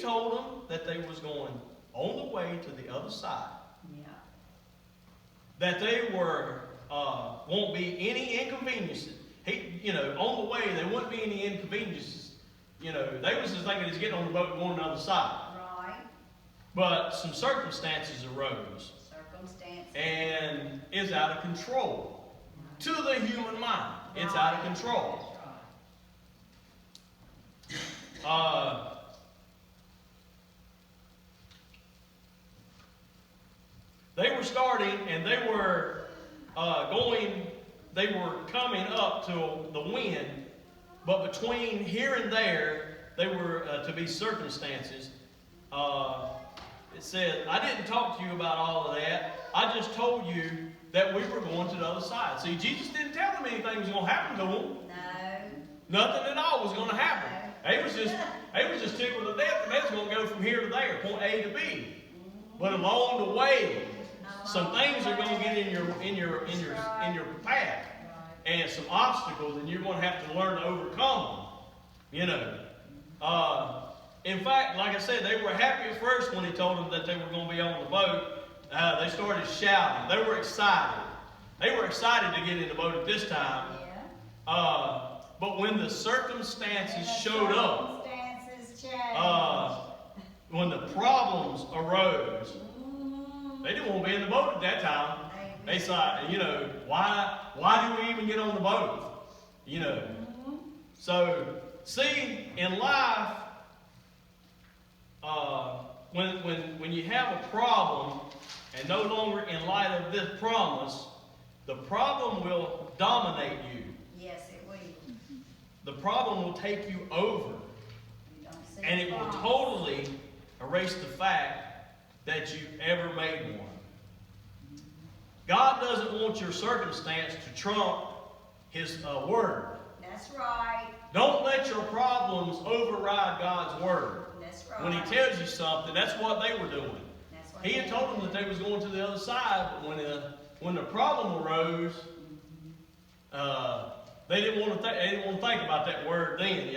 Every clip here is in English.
told them that they was going on the way to the other side. Yeah. That they won't be any inconveniences. On the way there wouldn't be any inconveniences. They was just thinking he's getting on the boat and going to the other side. Right. But some circumstances arose. Circumstances. And it's out of control. To the human mind, it's out of control. They were starting, and they were coming up to the wind, but between here and there, they were to be circumstances. It said, I didn't talk to you about all of that. I just told you that we were going to the other side. See, Jesus didn't tell them anything was going to happen to them. No. Nothing at all was going to happen. They was just tickled to death, and they was going to go from here to there, point A to B. But along the way, some things are going to get in your path, and some obstacles, and you're going to have to learn to overcome them. In fact, like I said, they were happy at first when he told them that they were going to be on the boat. They started shouting. They were excited. They were excited to get in the boat at this time. Yeah. But when the circumstances showed up, when the problems arose, they didn't want to be in the boat at that time. They thought, why do we even get on the boat? So, see, in life, when you have a problem and no longer in light of this promise, the problem will dominate you. Yes, it will. The problem will take you over. And it will totally erase the fact that you ever made one. God doesn't want your circumstance to trump His word. That's right. Don't let your problems override God's word. That's right. When He tells you something, that's what they were doing. He had told them that they was going to the other side, but when the problem arose, they didn't want to think about that word then,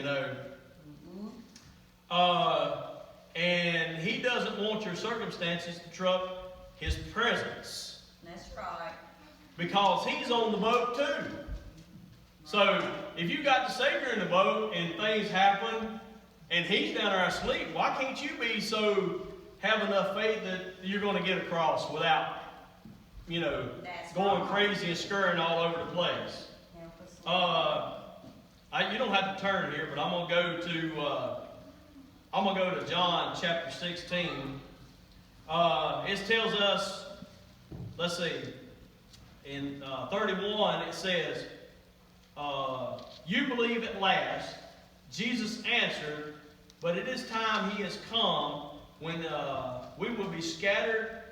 And He doesn't want your circumstances to trump His presence. That's right. Because He's on the boat too. So if you got the Savior in the boat and things happen and He's down there asleep, why can't you have enough faith that you're going to get across without, going crazy and scurrying all over the place? You don't have to turn here, but I'm going to go to John chapter 16. It tells us, let's see, in 31 it says, you believe at last. Jesus answered, but it is time He has come when we will be scattered,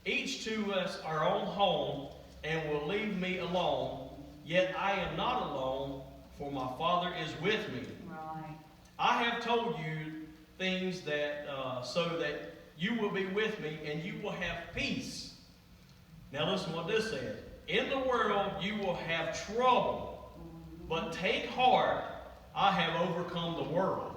each to us our own home, and will leave me alone. Yet I am not alone, for my Father is with me. Right. I have told you things that so that you will be with me, and you will have peace. Now listen what this says. In the world you will have trouble, but take heart, I have overcome the world.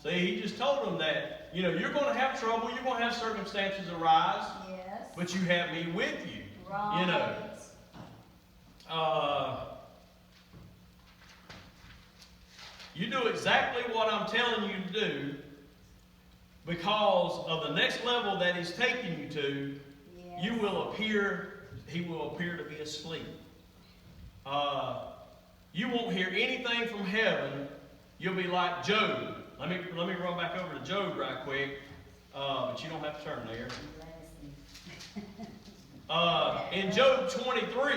See, He just told them that, you're going to have trouble, you're going to have circumstances arise, Yes. but you have me with you. Right. You do exactly what I'm telling you to do because of the next level that He's taking you to. Yes. He will appear to be asleep. You won't hear anything from heaven. You'll be like Job. Let me run back over to Job right quick, but you don't have to turn there. In Job 23,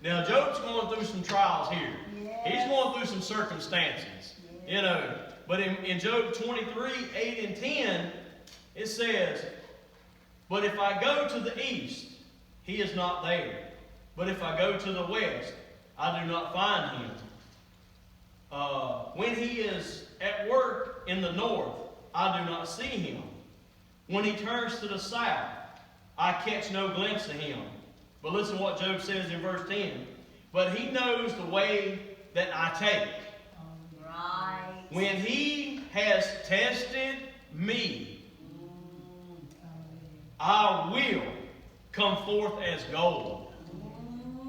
now Job's going through some trials here. Yes. He's going through some circumstances, Yes. But in Job 23, 8 and 10, it says, but if I go to the east, He is not there. But if I go to the west, I do not find Him. When He is at work in the north, I do not see Him. When He turns to the south, I catch no glimpse of Him. But listen to what Job says in verse 10. But He knows the way that I take. Right. When He has tested me, I will come forth as gold.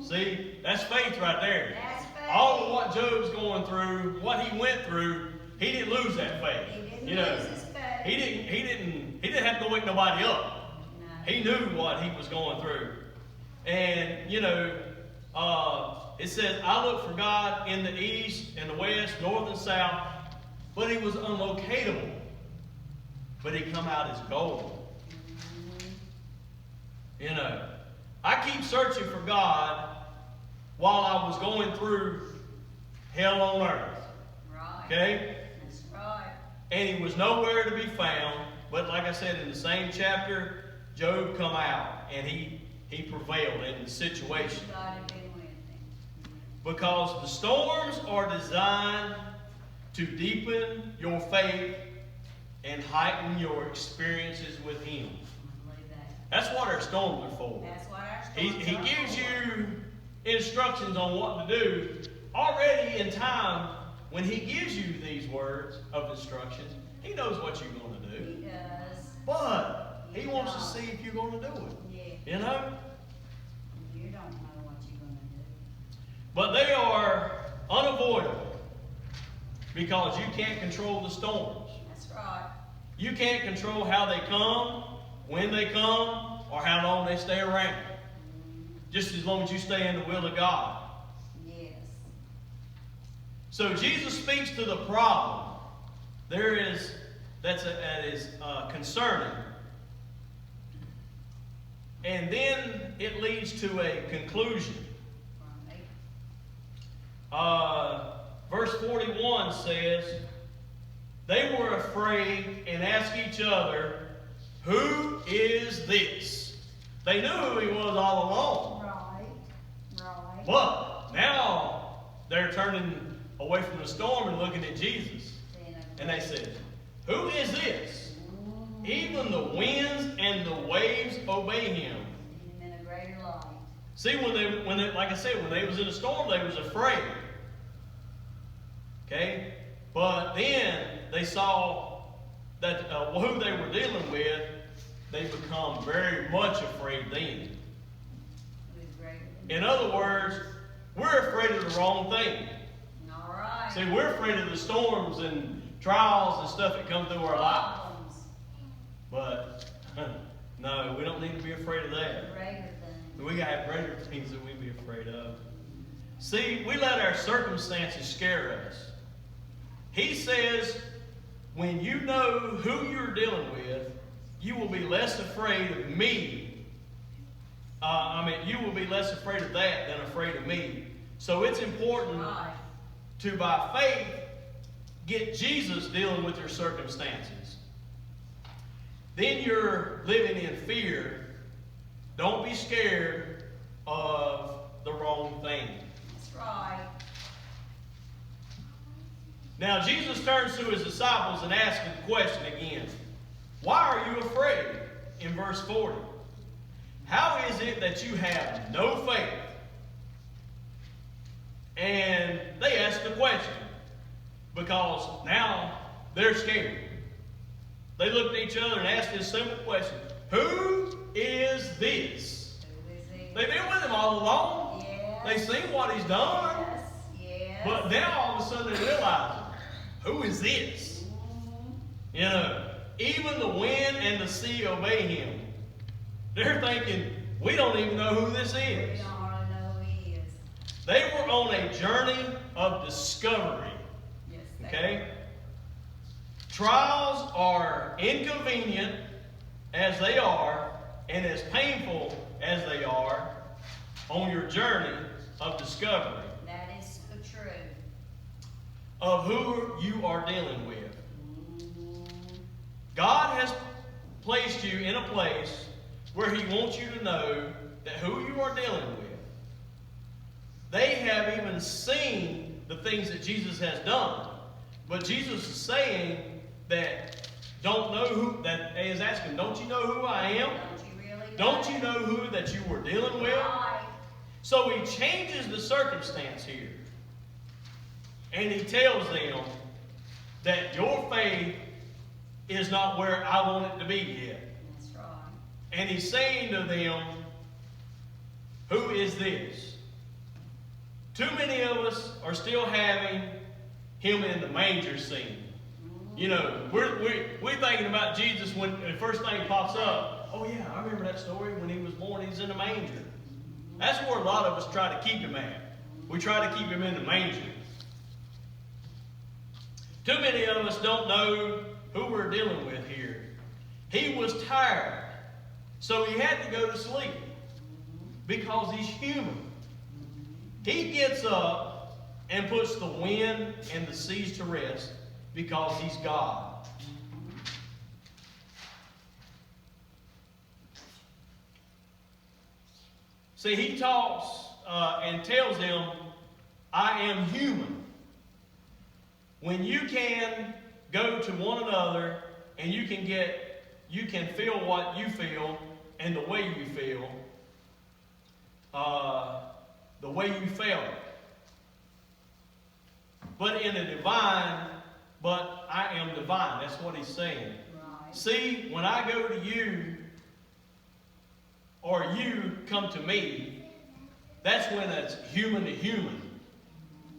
See, that's faith right there. That's faith. All of what Job's going through, what he went through, he didn't lose that faith. He didn't lose his faith. He didn't have to wake nobody up. No. He knew what he was going through. And, it says, I look for God in the east and the west, north and south, but he was unlocatable. But he come out as gold. I keep searching for God while I was going through hell on earth. Right. Okay? That's right. And he was nowhere to be found. But like I said, in the same chapter, Job come out and he prevailed in the situation. God had been with him. Because the storms are designed to deepen your faith and heighten your experiences with him. I believe that. That's what our storms are for. That's what our He storms are gives for. you instructions on what to do already in time. When he gives you these words of instructions, he knows what you're going to do. He does. But he wants to see if you're going to do it. Yeah. You know? You don't know what you're going to do. But they are unavoidable because you can't control the storms. That's right. You can't control how they come, when they come, or how long they stay around. Just as long as you stay in the will of God. Yes. So Jesus speaks to the problem. That is concerning. And then it leads to a conclusion. Verse 41 says, they were afraid and asked each other, who is this? They knew who he was all along. Right. But now they're turning away from the storm and looking at Jesus. And they said, who is this? Even the winds and the waves obey him. In a greater light. See, when they, like I said, when they was in a storm, they was afraid. Okay? But then they saw that who they were dealing with, they become very much afraid then. In other words, we're afraid of the wrong thing. All right. See, we're afraid of the storms and trials and stuff that come through our life. Problems. But no, we don't need to be afraid of that. Greater things. We got to have greater things that we be afraid of. See, we let our circumstances scare us. He says, when you know who you're dealing with, you will be less afraid of me. You will be less afraid of that than afraid of me. So it's important to, by faith, get Jesus dealing with your circumstances. Then you're living in fear. Don't be scared of the wrong thing. That's right. Now, Jesus turns to his disciples and asks the question again. Why are you afraid? In verse 40. How is it that you have no faith? And they ask the question because now they're scared. They looked at each other and asked this simple question. Who is this? Who is he? They've been with him all along. Yes. They've seen what he's done. Yes. Yes. But now all of a sudden they realize, who is this? Even the wind and the sea obey him. They're thinking, we don't even know who this We is. don't really know who he is. They were on a journey of discovery. Yes. Okay? Trials are inconvenient as they are, and as painful as they are on your journey of discovery That is true. of who you are dealing with. God has placed you in a place where he wants you to know that who you are dealing with. They have even seen the things that Jesus has done. But Jesus is saying that they is asking, don't you know who I am? Don't you really know? Don't you know who that you were dealing with? Right. So he changes the circumstance here. And he tells them that your faith is not where I want it to be yet. That's right. And he's saying to them, who is this? Too many of us are still having him in the manger scene. You know, we're thinking about Jesus when the first thing pops up. Oh yeah, I remember that story when he was born, he's in the manger. That's where a lot of us try to keep him at. We try to keep him in the manger. Too many of us don't know who we're dealing with here. He was tired, so he had to go to sleep because he's human. He gets up and puts the wind and the seas to rest because he's God. See, he talks and tells them, I am human. When you can go to one another and you can feel what you feel and the way you feel, the way you felt. But in a divine, but I am divine. That's what he's saying. Right. See, when I go to you, or you come to me, that's when it's human to human.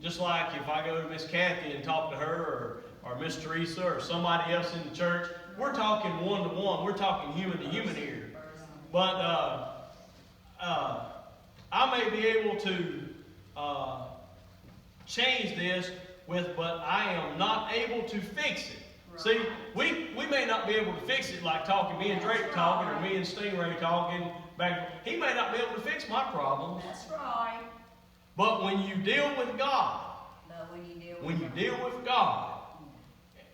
Just like if I go to Miss Kathy and talk to her, or Miss Teresa, or somebody else in the church, we're talking one-to-one. We're talking human to human here. But I may be able to change this with, but I am not able to fix it. Right. See, we may not be able to fix it like talking, me and Drake talking, or me and Stingray talking. He may not be able to fix my problems. That's right. But when you deal with God, when you deal with God,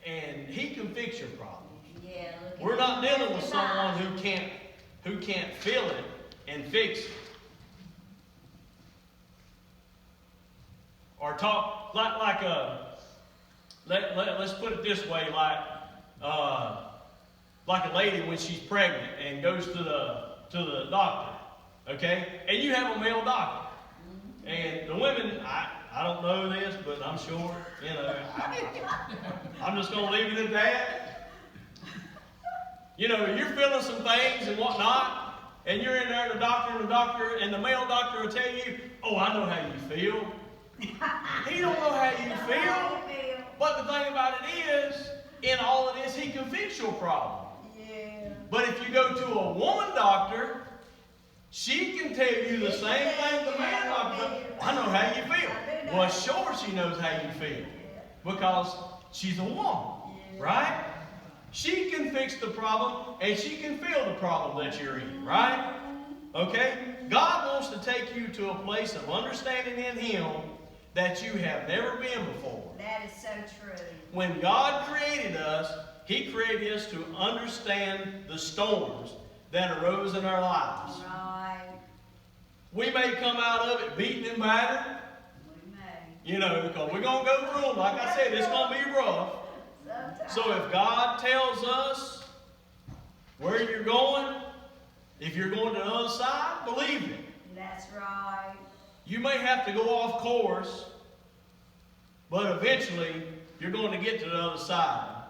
and he can fix your problems. Yeah, we're not dealing with someone who can't feel it and fix it. Or talk let's put it this way, like a lady when she's pregnant and goes to the doctor, okay? And you have a male doctor. And the women, I don't know this, but I'm sure, you know, I'm just going to leave it at that. You know, you're feeling some things and whatnot, and you're in there, and the male doctor will tell you, oh, I know how you feel. He don't know how you feel. But the thing about it is, in all of this, he can fix your problem. Yeah. But if you go to a woman doctor, she can tell you the same thing the man doctor. I know how you feel. Well, sure she knows how you feel. Because she's a woman, right? She can fix the problem, and she can feel the problem that you're in, right? Okay? God wants to take you to a place of understanding in him that you have never been before. That is so true. When God created us, he created us to understand the storms that arose in our lives. Right. We may come out of it beaten and battered. We may. You know, because we're going to go through them. Like I said, it's going to be rough. Sometimes. So if God tells us where you're going, if you're going to the other side, believe it. That's right. You may have to go off course, but eventually you're going to get to the other side.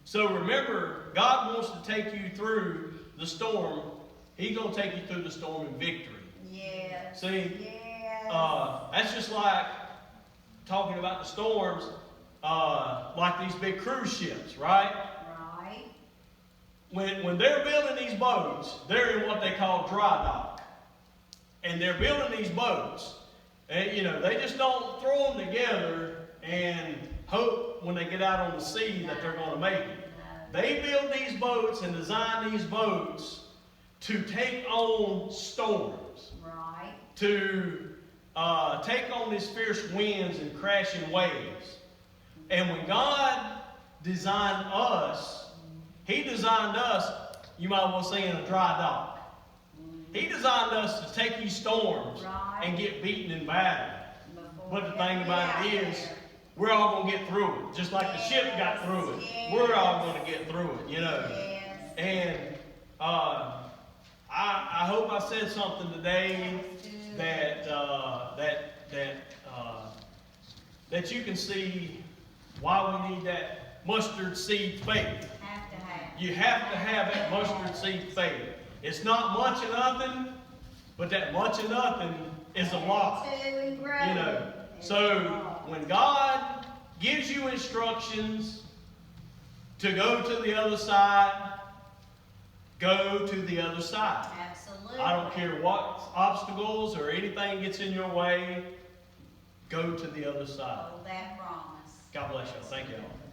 So remember, God wants to take you through the storm. He's going to take you through the storm in victory. Yes. See, yes. that's just like talking about the storms, like these big cruise ships, right? Right. When they're building these boats, they're in what they call dry dock. And they're building these boats. And, you know, they just don't throw them together and hope when they get out on the sea that they're going to make it. They build these boats and design these boats to take on storms. Right. To take on these fierce winds and crashing waves. And when God designed us, he designed us, you might well say, in a dry dock. He designed us to take these storms and get beaten and battered. But the thing about it is, we're all going to get through it. Just like the ship got through it. We're all going to get through it, you know. And I hope I said something today that you can see why we need that mustard seed faith. Have to have. You have to have that mustard seed faith. It's not much of nothing, but that much of nothing is a lot. You know. So when God gives you instructions to go to the other side, go to the other side. Absolutely. I don't care what obstacles or anything gets in your way, go to the other side. Hold that promise. God bless you. Thank you all.